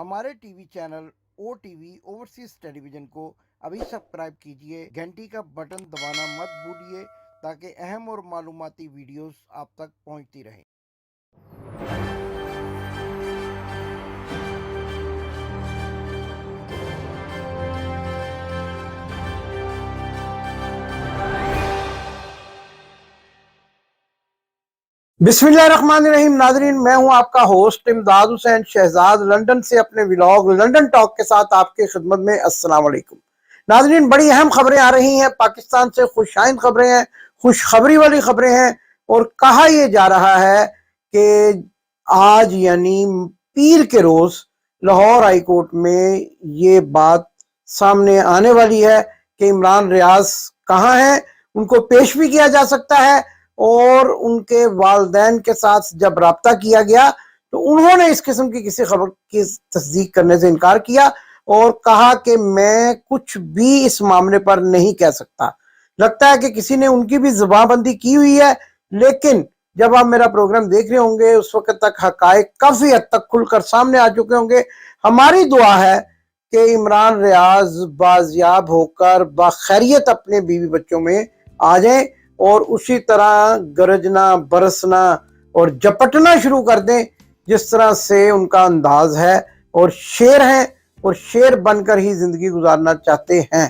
हमारे TV channel ओ TV overseas television को अभी सब्सक्राइब कीजिए, घंटी का बटन दबाना मत भूलिए ताकि अहम और मालूमाती वीडियोस आप तक पहुंचती रहें। बिस्मिल्लाहिर्रहमानिर्रहीम। नाजरीन, मैं हूं आपका होस्ट इमदाद हुसैन शहजाद, लंदन से अपने व्लॉग लंदन टॉक के साथ आपके खिदमत में। अस्सलाम वालेकुम नाजरीन, बड़ी अहम खबरें आ रही हैं पाकिस्तान से, खुशाइंद खबरें हैं, खुशखबरी वाली खबरें हैं। और कहा यह जा रहा है कि आज यानी पीर के रोज लाहौर हाई कोर्ट में ये बात सामने आने वाली है कि इमरान रियाज कहाँ हैं, उनको पेश भी किया जा सकता है। और उनके वालिदैन के साथ जब राब्ता किया गया तो उन्होंने इस किस्म की किसी खबर की तस्दीक करने से इनकार किया और कहा कि मैं कुछ भी इस मामले पर नहीं कह सकता। लगता है कि किसी ने उनकी भी ज़बानबंदी की हुई है, लेकिन जब आप मेरा प्रोग्राम देख रहे होंगे उस वक्त तक हकायक काफ़ी हद तक खुलकर सामने आ चुके होंगे। हमारी दुआ है कि इमरान रियाज बाजियाब होकर बाखैरियत अपने बीवी बच्चों में आ जाएं और उसी तरह गरजना, बरसना और झपटना शुरू कर दें जिस तरह से उनका अंदाज है। और शेर हैं और शेर बनकर ही जिंदगी गुजारना चाहते हैं।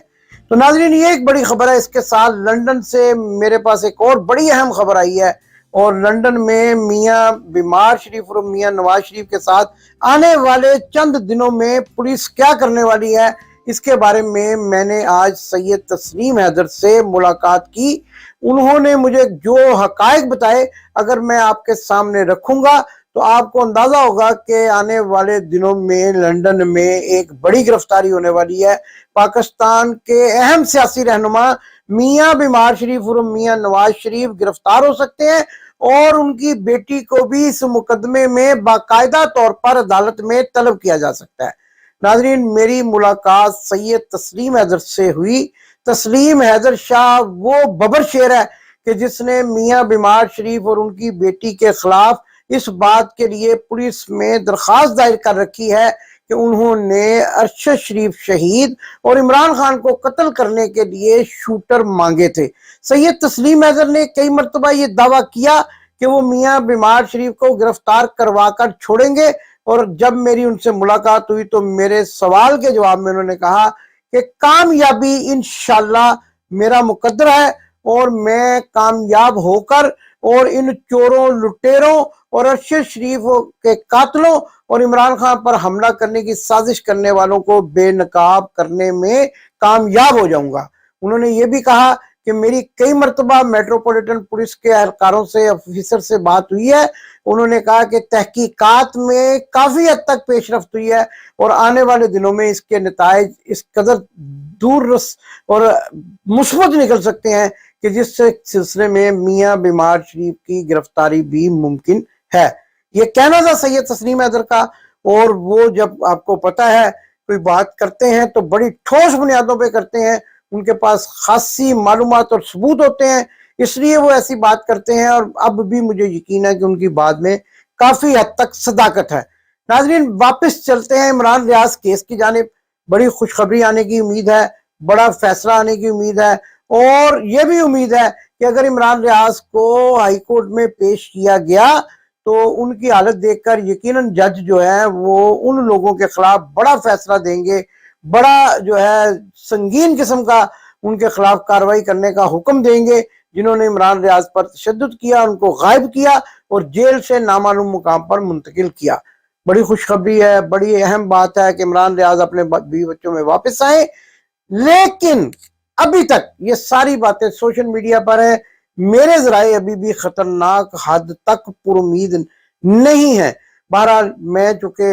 तो नाज़रीन, ये एक बड़ी खबर है। इसके साथ लंदन से मेरे पास एक और बड़ी अहम खबर आई है और लंदन में मियां बीमार शरीफ और मियां नवाज शरीफ के साथ आने वाले चंद दिनों में पुलिस क्या करने वाली है, इसके बारे में मैंने आज सैयद तस्लीम हैदर से मुलाकात की। उन्होंने मुझे जो हकायक बताए अगर मैं आपके सामने रखूंगा तो आपको अंदाजा होगा कि आने वाले दिनों में लंदन में एक बड़ी गिरफ्तारी होने वाली है। पाकिस्तान के अहम सियासी रहनुमा मियां बीमार शरीफ और मियां नवाज शरीफ गिरफ्तार हो सकते हैं और उनकी बेटी को भी इस मुकदमे में बाकायदा तौर पर अदालत में तलब किया जा सकता है। नाजरीन, मेरी मुलाकात सैयद तस्लीम हैदर से हुई। तस्लीम हैदर शाह वो बबर शेर है कि जिसने मियां बीमार शरीफ और उनकी बेटी के खिलाफ इस बात के लिए पुलिस में दरखास्त दायर कर रखी है कि उन्होंने अरशद शरीफ शहीद और इमरान खान को कत्ल करने के लिए शूटर मांगे थे। सैयद तस्लीम हैदर ने कई मरतबा ये दावा किया कि वो मियां बीमार शरीफ को गिरफ्तार करवा कर छोड़ेंगे। और जब मेरी उनसे मुलाकात हुई तो मेरे सवाल के जवाब में उन्होंने कहा कि कामयाबी इंशाल्लाह मेरा मुकद्दर है और मैं कामयाब होकर और इन चोरों, लुटेरों और अरशद शरीफ के कातलों और इमरान खान पर हमला करने की साजिश करने वालों को बेनकाब करने में कामयाब हो जाऊंगा। उन्होंने ये भी कहा कि मेरी कई मरतबा मेट्रोपॉलिटन पुलिस के एहलकारों से, ऑफिसर से बात हुई है। उन्होंने कहा कि तहकीकात में काफ़ी हद तक पेशरफ्त हुई है और आने वाले दिनों में इसके नताइज इस कदर दूर और मुस्बत निकल सकते हैं कि जिससे सिलसिले में मियां बीमार शरीफ की गिरफ्तारी भी मुमकिन है। ये कहना था सैयद तस्लीम हैदर का। और वो जब आपको पता है कोई बात करते हैं तो बड़ी ठोस बुनियादों पे करते हैं, उनके पास खासी मालूमात और सबूत होते हैं, इसलिए वो ऐसी बात करते हैं। और अब भी मुझे यकीन है कि उनकी बात में काफी हद तक सदाकत है। नाजरीन, वापस चलते हैं इमरान रियाज केस की जानिब। बड़ी खुशखबरी आने की उम्मीद है, बड़ा फैसला आने की उम्मीद है और यह भी उम्मीद है कि अगर इमरान रियाज को हाई कोर्ट में पेश किया गया तो उनकी हालत देखकर यकीनन जज जो है वो उन लोगों के खिलाफ बड़ा फैसला देंगे, बड़ा जो है संगीन किस्म का उनके खिलाफ कार्रवाई करने का हुक्म देंगे जिन्होंने इमरान रियाज पर तशद्दुद किया, उनको गायब किया और जेल से नामालूम मुकाम पर मुंतकिल किया। बड़ी खुशखबरी है, बड़ी अहम बात है कि इमरान रियाज अपने बीवी बच्चों में वापस आए। लेकिन अभी तक ये सारी बातें सोशल मीडिया पर है, मेरे जराए अभी भी खतरनाक हद तक पुरुमीद नहीं है। बहरहाल, मैं चूंकि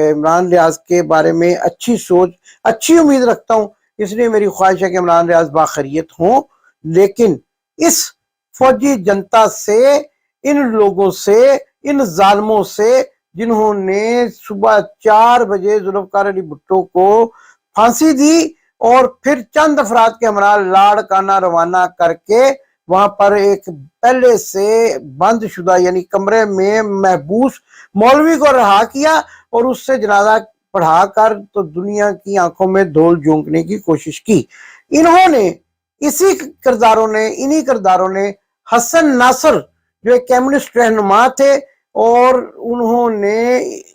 इमरान रियाज के बारे में अच्छी सोच, अच्छी उम्मीद रखता हूँ, इसलिए मेरी ख्वाहिश है कि इमरान रियाज बाखैरियत हों। लेकिन इस फौजी जनता से, इन लोगों से, इन जालिमों से जिन्होंने सुबह 4 बजे जुल्फकार अली भुट्टो को फांसी दी और फिर चंद अफराद के हमरा लाड़काना रवाना करके वहां पर एक पहले से बंद शुदा यानी कमरे में महबूस मौलवी को रहा किया और उससे जनाजा पढ़ा कर तो दुनिया की आंखों में धूल झोंकने की कोशिश की। इन्हीं किरदारों ने हसन नासर जो एक कम्युनिस्ट रहनुमा थे और उन्होंने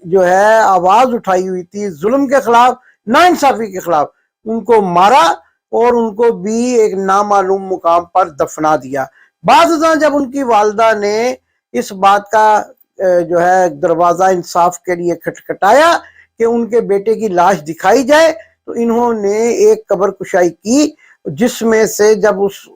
जो है आवाज उठाई हुई थी जुल्म के खिलाफ, नाइंसाफी के खिलाफ, उनको मारा और उनको भी एक नामालूम मुकाम पर दफना दिया। बाद जब उनकी वालदा ने इस बात का जो है दरवाजा इंसाफ के लिए खटखटाया कि उनके बेटे की लाश दिखाई जाए, तो इन्होंने एक कब्र कुशाई की, जिसमें से जब उस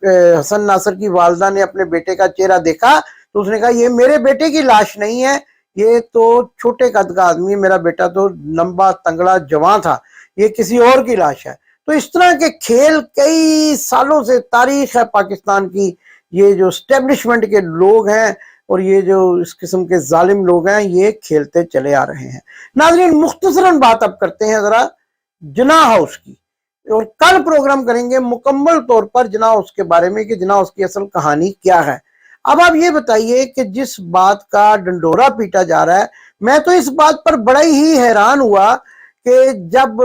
हसन नासर की वालदा ने अपने बेटे का चेहरा देखा तो उसने कहा ये मेरे बेटे की लाश नहीं है, ये तो छोटे कद का आदमी, मेरा बेटा तो लंबा तंगड़ा जवान था, ये किसी और की लाश है। तो इस तरह के खेल कई सालों से तारीख है पाकिस्तान की, ये जो स्टैब्लिशमेंट के लोग हैं और ये जो इस किस्म के जालिम लोग हैं ये खेलते चले आ रहे हैं। नाज़रीन, मुख्तसरन बात अब करते हैं जरा जिन्ना हाउस की, और कल प्रोग्राम करेंगे मुकम्मल तौर पर जिन्ना हाउस के बारे में कि जिन्ना हाउस की असल कहानी क्या है। अब आप ये बताइए कि जिस बात का डंडोरा पीटा जा रहा है, मैं तो इस बात पर बड़ा ही हैरान हुआ कि जब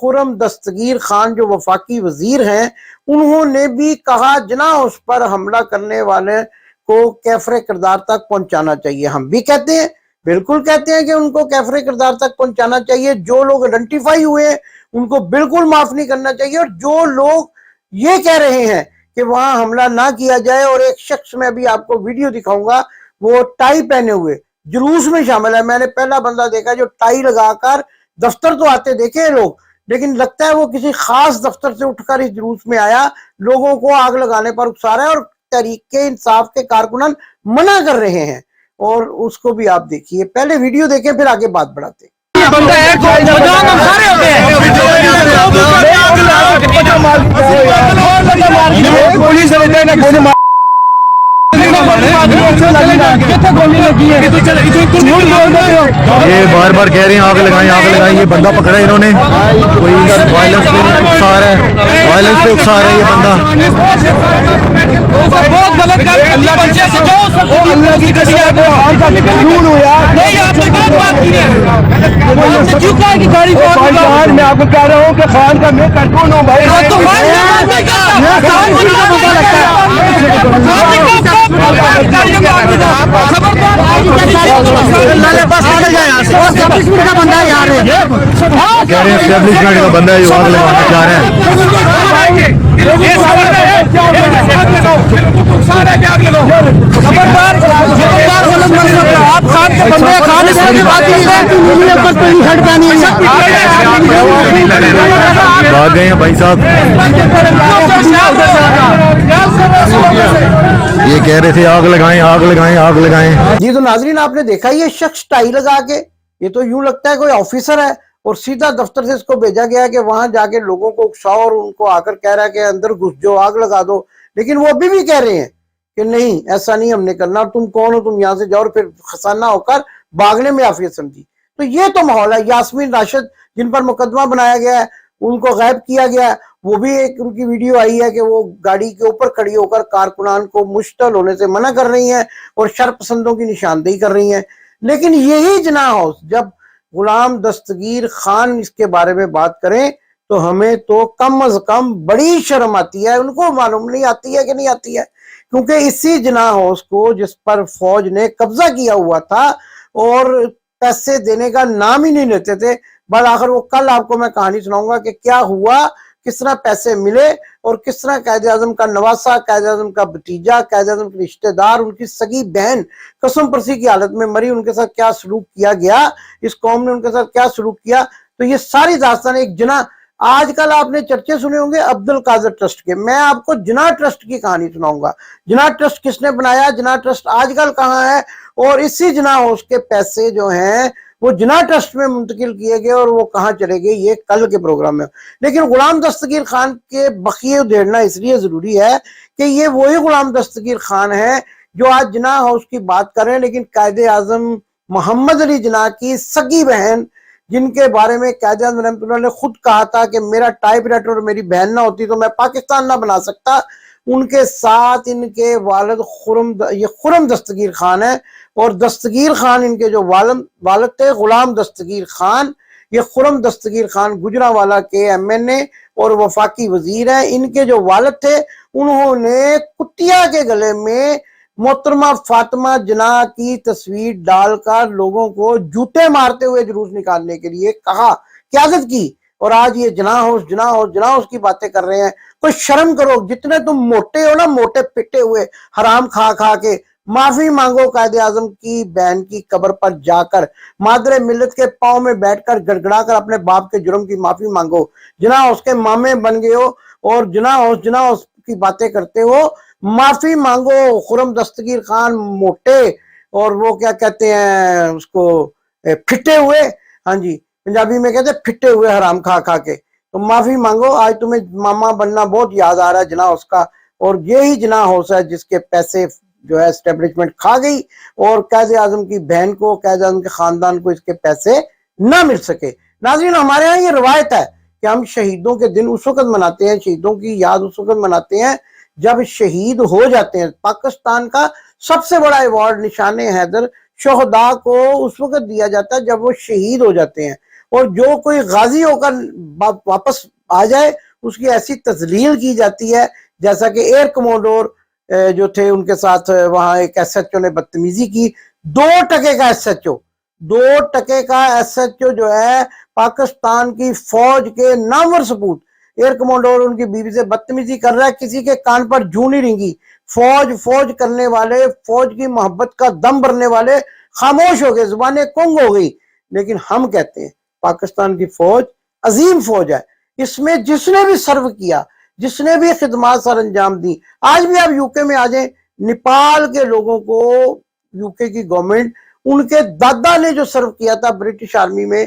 खुर्रम दस्तगीर खान जो वफाकी वजीर हैं, उन्होंने भी कहा जिन्ना हाउस पर हमला करने वाले को कैफरे किरदार तक पहुंचाना चाहिए। हम भी कहते हैं, बिल्कुल कहते हैं कि उनको कैफरे किरदार तक पहुंचाना चाहिए। जो लोग आइडेंटिफाई हुए हैं उनको बिल्कुल माफ नहीं करना चाहिए, और जो लोग ये कह रहे हैं कि वहां हमला ना किया जाए, और एक शख्स में अभी आपको वीडियो दिखाऊंगा, वो टाई पहने हुए जुलूस में शामिल है। मैंने पहला बंदा देखा जो टाई लगाकर, दफ्तर तो आते देखे हैं लोग, लेकिन लगता है वो किसी खास दफ्तर से उठकर इस जुलूस में आया, लोगों को आग लगाने पर उकसा रहा है, और तहरीके इंसाफ के कारकुनान मना कर रहे हैं। और उसको भी आप देखिए, पहले वीडियो देखें फिर आगे बात बढ़ाते हैं। ये बार बार कह रहे हैं आग लगाएं आग लगाएं। ये बंदा पकड़ा है इन्होंने, कोई वायलेंस पे उकसा रहा है, वायलेंस पे उकसा रहा है ये बंदा। बहुत गलत अल्लाह की कसम नहीं, आपने गलत बात की है। क्यों कहा कि गाड़ी को मैं आपको कह रहा हूँ कि खान का मैं कंट्रोल हूँ भाई। कह रहे हैं एस्टेब्लिशमेंट का बंदा है जो आग लगाना चाह रहे हैं। आप खान के बंदे, खान की बात भाग गए हैं भाई साहब। ये कह रहे थे आग लगाएं आग लगाएं आग लगाएं। जी तो नाजरीन, आपने देखा ये शख्स टाई लगा के, ये तो यूं लगता है कोई ऑफिसर है, और सीधा दफ्तर से इसको भेजा गया कि वहां जाके लोगों को उकसाओ, और उनको आकर कह रहा है कि अंदर घुस जाओ, आग लगा दो। लेकिन वो अभी भी कह रहे हैं कि नहीं, ऐसा नहीं हमने करना, तुम कौन हो, तुम यहाँ से जाओ, और फिर खसाना होकर भागने में आफियत समझी। तो ये तो माहौल है। यास्मीन राशिद जिन पर मुकदमा बनाया गया है, उनको गायब किया गया है, वो भी एक उनकी वीडियो आई है कि वो गाड़ी के ऊपर खड़ी होकर कारकुनान को मुश्तल होने से मना कर रही हैं और शरपसंदों की निशानदेही कर रही हैं। लेकिन यही जिन्ना हाउस जब गुलाम दस्तगीर खान इसके बारे में बात करें तो हमें तो कम अज कम बड़ी शर्म आती है। उनको मालूम नहीं आती है कि नहीं आती है, क्योंकि इसी जिन्ना हाउस को जिस पर फौज ने कब्जा किया हुआ था और पैसे देने का नाम ही नहीं लेते थे, बस आखिर वो कल आपको मैं कहानी सुनाऊंगा कि क्या हुआ, किस तरह पैसे मिले और किस तरह कायदे आजम का नवासा, कायदे आजम का भतीजा, कायदे आजम के रिश्तेदार, उनकी सगी बहन कसम परसी की हालत में मरी, उनके साथ क्या सलूक किया गया, इस कौम ने उनके साथ क्या सलूक किया। तो ये सारी दास्तान एक जिन्ना, आजकल आपने चर्चे सुने होंगे अब्दुल कादिर ट्रस्ट के, मैं आपको जिन्ना ट्रस्ट की कहानी सुनाऊंगा। जिन्ना ट्रस्ट किसने बनाया, जिन्ना ट्रस्ट आजकल कहाँ है, और इसी जिन्ना हाउस के पैसे जो हैं वो जिन्ना ट्रस्ट में मुंतकिल किए गए और वो कहाँ चले गए, ये कल के प्रोग्राम में। लेकिन गुलाम दस्तगीर खान के बखिए उधेड़ना इसलिए जरूरी है कि ये वही गुलाम दस्तगीर खान है जो आज जिन्ना हाउस की बात कर रहे हैं, लेकिन कायदे आजम मोहम्मद अली जिन्ना की सगी बहन, जिनके बारे में कायदे आजम रहमतुल्लाह ने खुद कहा था कि मेरा टाइपराइटर और मेरी बहन ना होती तो मैं पाकिस्तान ना बना सकता, उनके साथ इनके वालिद खुर्रम दस्तगीर खान है, और दस्तगीर खान इनके जो वालिद थे गुलाम दस्तगीर खान, یہ خرم دستگیر خان گجرانوالہ کے MNA اور وفاقی وزیر ہیں. ان کے جو والد تھے انہوں نے کتیا کے گلے میں محترمہ فاطمہ جناح کی تصویر ڈال کر لوگوں کو جوتے مارتے ہوئے جلوس نکالنے کے لیے کہا، قیادت کی، اور آج یہ جناح ہوش کی باتیں کر رہے ہیں. کوئی شرم کرو، جتنے تم موٹے ہو نا، موٹے پٹے ہوئے حرام کھا کے. معافی مانگو قائد اعظم کی بہن کی قبر پر جا کر، مادر ملت کے پاؤں میں بیٹھ کر گڑگڑا کر اپنے باپ کے جرم کی معافی مانگو. جناح اس کے مامے بن گئے ہو اور جناح اس کی باتیں کرتے ہو. معافی مانگو. خرم دستگیر خان موٹے اور وہ کیا کہتے ہیں اس کو، پھٹے ہوئے، ہاں جی پنجابی میں کہتے ہیں پھٹے ہوئے حرام کھا کے. تو معافی مانگو. آج تمہیں ماما بننا بہت یاد آ رہا ہے جناح اس کا، اور یہی جناح ہوس ہے جس کے پیسے جو ہے اسٹیبلشمنٹ کھا گئی اور قائد اعظم کی بہن کو، قائد اعظم کے خاندان کو اس کے پیسے نہ مل سکے. ناظرین، ہمارے ہاں یہ روایت ہے کہ ہم شہیدوں کے دن اس وقت مناتے ہیں، شہیدوں کی یاد اس وقت مناتے ہیں جب شہید ہو جاتے ہیں. پاکستان کا سب سے بڑا ایوارڈ نشان حیدر شہداء کو اس وقت دیا جاتا ہے جب وہ شہید ہو جاتے ہیں، اور جو کوئی غازی ہو کر واپس آ جائے اس کی ایسی تذلیل کی جاتی ہے، جیسا کہ ایئر کموڈور جو تھے ان کے ساتھ وہاں ایک SHO نے بدتمیزی کی. 2 ٹکے کا SHO، 2 ٹکے کا SHO جو ہے پاکستان کی فوج کے نامور سپوت ایئر کمانڈور ان کی بیوی سے بدتمیزی کر رہا ہے، کسی کے کان پر جوں نہیں رنگی. فوج کرنے والے، فوج کی محبت کا دم بھرنے والے خاموش ہو گئے، زبانیں کنگ ہو گئی. لیکن ہم کہتے ہیں پاکستان کی فوج عظیم فوج ہے. اس میں جس نے بھی سرو کیا، جس نے بھی خدمات سر انجام دی، آج بھی آپ UK میں آ جائیں، نیپال کے لوگوں کو UK کی گورنمنٹ ان کے دادا نے جو سرو کیا تھا برٹش آرمی میں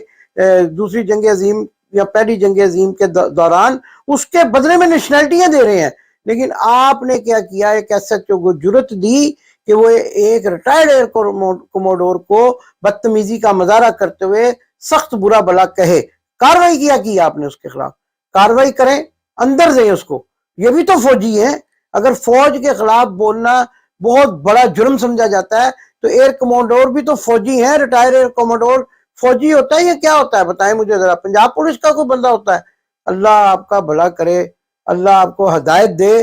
دوسری جنگ عظیم یا پہلی جنگ عظیم کے دوران، اس کے بدلے میں نیشنلٹیاں دے رہے ہیں. لیکن آپ نے کیا کیا، ایک SHO کو جرت دی کہ وہ ایک ریٹائرڈ ایئر کموڈور کو بدتمیزی کا مظاہرہ کرتے ہوئے سخت برا بلا کہے. کاروائی کیا آپ نے اس کے خلاف؟ کاروائی کریں، اندر دیں اس کو. یہ بھی تو فوجی ہیں. اگر فوج کے خلاف بولنا بہت بڑا جرم سمجھا جاتا ہے تو ایئر کموڈور بھی تو فوجی ہیں. ریٹائر ایئر کموڈور فوجی ہوتا ہے یا کیا ہوتا ہے؟ بتائیں مجھے ذرا. پنجاب پولیس کا کوئی بندہ ہوتا ہے؟ اللہ آپ کا بھلا کرے، اللہ آپ کو ہدایت دے.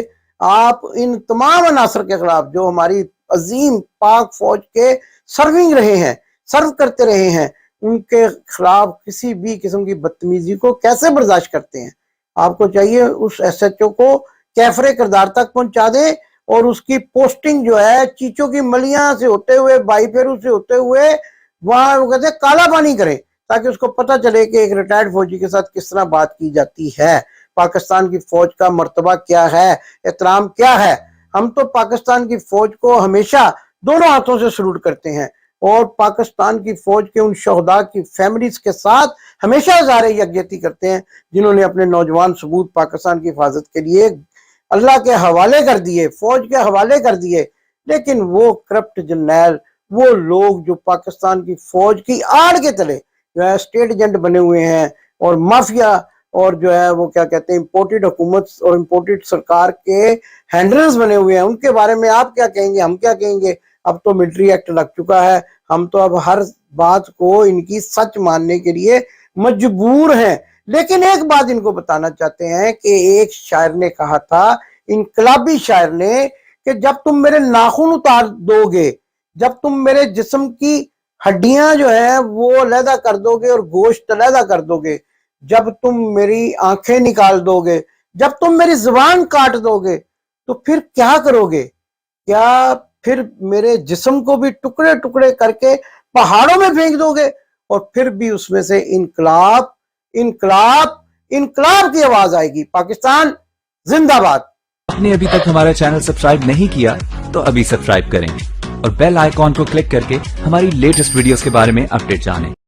آپ ان تمام عناصر کے خلاف جو ہماری عظیم پاک فوج کے سرونگ رہے ہیں، سرو کرتے رہے ہیں، ان کے خلاف کسی بھی قسم کی بدتمیزی کو کیسے برداشت کرتے ہیں؟ آپ کو چاہیے اس SHO کو کیفر کردار تک پہنچا دیں اور اس کی پوسٹنگ جو ہے چیچوں کی ملیاں سے ہوتے ہوئے، بائی پھیرو سے ہوتے ہوئے، وہاں وہ کہتے ہیں کالا پانی کریں، تاکہ اس کو پتہ چلے کہ ایک ریٹائرڈ فوجی کے ساتھ کس طرح بات کی جاتی ہے، پاکستان کی فوج کا مرتبہ کیا ہے، احترام کیا ہے. ہم تو پاکستان کی فوج کو ہمیشہ دونوں ہاتھوں سے سلوٹ کرتے ہیں اور پاکستان کی فوج کے ان شہداء کی فیملیز کے ساتھ ہمیشہ اظہار یکجہتی کرتے ہیں جنہوں نے اپنے نوجوان ثبوت پاکستان کی حفاظت کے لیے اللہ کے حوالے کر دیے، فوج کے حوالے کر دیے. لیکن وہ کرپٹ جرنیل، وہ لوگ جو پاکستان کی فوج کی آڑ کے تلے جو ہے اسٹیٹ ایجنٹ بنے ہوئے ہیں اور مافیا اور جو ہے وہ کیا کہتے ہیں امپورٹڈ حکومت اور امپورٹڈ سرکار کے ہینڈلرز بنے ہوئے ہیں، ان کے بارے میں آپ کیا کہیں گے، ہم کیا کہیں گے؟ اب تو ملٹری ایکٹ لگ چکا ہے، ہم تو اب ہر بات کو ان کی سچ ماننے کے لیے مجبور ہیں. لیکن ایک بات ان کو بتانا چاہتے ہیں کہ ایک شاعر نے کہا تھا، انقلابی شاعر نے، کہ جب تم میرے ناخن اتار دو گے، جب تم میرے جسم کی ہڈیاں جو ہیں وہ علیحدہ کر دو گے اور گوشت علیحدہ کر دو گے، جب تم میری آنکھیں نکال دو گے، جب تم میری زبان کاٹ دو گے، تو پھر کیا کرو گے؟ کیا پھر میرے جسم کو بھی ٹکڑے ٹکڑے کر کے پہاڑوں میں پھینک دو گے؟ اور پھر بھی اس میں سے انقلاب انقلاب انقلاب کی آواز آئے گی. پاکستان زندہ باد. آپ نے ابھی تک ہمارا چینل سبسکرائب نہیں کیا تو ابھی سبسکرائب کریں اور بیل آئیکن کو کلک کر کے ہماری لیٹسٹ ویڈیوز کے بارے میں اپڈیٹ جانیں.